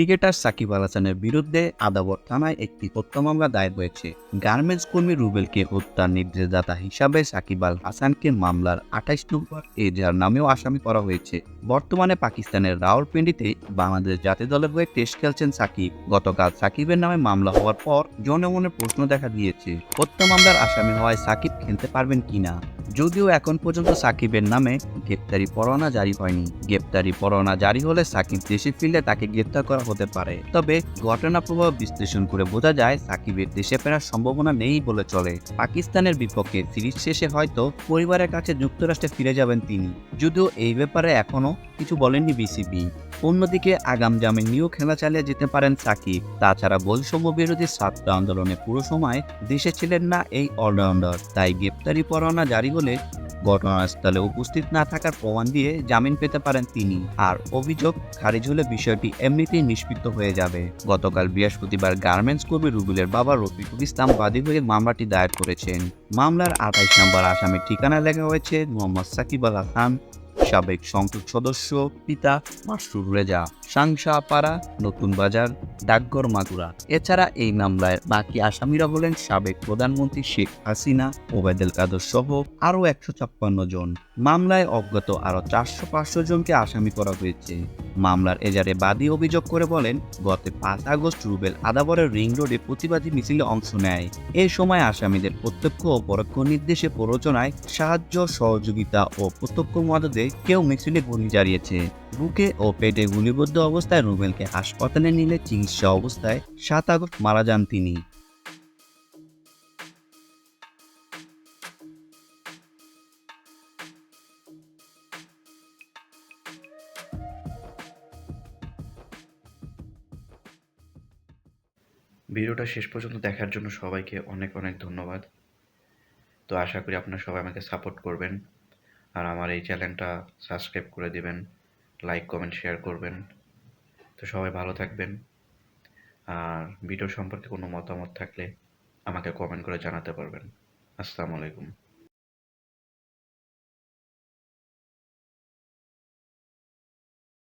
Cricketer Shakib Al হাসানের বিরুদ্ধে আদাবর থানায় একটি হত্যা মামলা দায়ের হয়েছে। গার্মেন্টস কর্মী রুবেলকে হত্যার নির্দেশদাতা হিসাবে সাকিব আল হাসানকে মামলার 28 নম্বর এজাহার নামেও আসামি করা হয়েছে। বর্তমানে পাকিস্তানের রাওয়ালপিন্ডিতে বাংলাদেশ জাতীয় দলের হয়ে টেস্ট খেলছেন সাকিব। গতকাল সাকিবের নামে মামলা হওয়ার পর জনমনে প্রশ্ন দেখা দিয়েছে, হত্যা মামলার আসামি হওয়ায় সাকিব খেলতে পারবেন কিনা। যদিও এখন পর্যন্ত সাকিবের নামে গ্রেপ্তারি পরোয়ানা জারি হয়নি। গ্রেপ্তারি পরোয়ানা জারি হলে সাকিব দেশে ফিরলে তাকে গ্রেপ্তার করা হতে পারে। তবে ঘটনা প্রবাহ বিশ্লেষণ করে বোঝা যায় সাকিবের দেশে ফেরার সম্ভাবনা নেই বলে চলে। পাকিস্তানের বিপক্ষে সিরিজ শেষে হয়তো পরিবারের কাছে যুক্তরাষ্ট্রে ফিরে যাবেন তিনি, যদিও এই ব্যাপারে এখনো কিছু বলেননি বিসিবি। অন্যদিকে আগাম জামিন নিয়েও খেলা চালিয়ে যেতে পারেন সাকিব। তাছাড়া বৈষম্য বিরোধী ছাত্র আন্দোলনে পুরো সময় দেশে ছিলেন না এই অলরাউন্ডার, তাই গ্রেপ্তারি পরোয়ানা জারি হলে ঘটনাস্থলে উপস্থিত না থাকার প্রমাণ দিয়ে জামিন পেতে পারেন তিনি। আর অভিযোগ খারিজ হলে বিষয়টি এমনিতেই নিষ্পৃত হয়ে যাবে। গতকাল বৃহস্পতিবার গার্মেন্টস কর্মী রুবেলের বাবা রফিকুল ইসলাম বাদী হয়ে মামলাটি দায়ের করেছেন। মামলার 28 নম্বর আসামির ঠিকানা লেখা হয়েছে মোহাম্মদ সাকিব আল হাসান, সাবেক সংসদ সদস্য, পিতা মাসরুর রেজা, সাংসাপাড়া, নতুন বাজার, ডাকঘর, মাগুরা। এছাড়া এই মামলায় বাকি আসামিরা হলেন সাবেক প্রধানমন্ত্রী শেখ হাসিনা, ওবায়দুল কাদের সহ আরও 156 জন। মামলায় অজ্ঞাত আরও 400-500 জনকে আসামি করা হয়েছে। মামলার এজাহারে বাদী অভিযোগ করে বলেন, গত 5 আগস্ট রুবেল আদাবরের রিং রোডে প্রতিবাদী মিছিলে অংশ নেয়। এ সময় আসামিদের প্রত্যক্ষ ও পরোক্ষ নির্দেশে প্ররোচনায় সাহায্য, সহযোগিতা ও প্রত্যক্ষ মদদে কেউ মিছিলে গুলি চালিয়েছে। বুকে ও পেটে গুলিবদ্ধ অবস্থায় রুবেলকে হাসপাতালে নিলে চিকিৎসা অবস্থায় 7 আগস্ট মারা যান তিনি। ভিডিওটা শেষ পর্যন্ত দেখার জন্য সবাইকে অনেক অনেক ধন্যবাদ। তো আশা করি আপনারা সবাই আমাকে সাপোর্ট করবেন আর আমার এই চ্যানেলটা সাবস্ক্রাইব করে দিবেন, লাইক কমেন্ট শেয়ার করবেন। তো সবাই ভালো থাকবেন। আর ভিডিও সম্পর্কে কোনো মতামত থাকলে আমাকে কমেন্ট করে জানাতে পারবেন। আসসালামু আলাইকুম।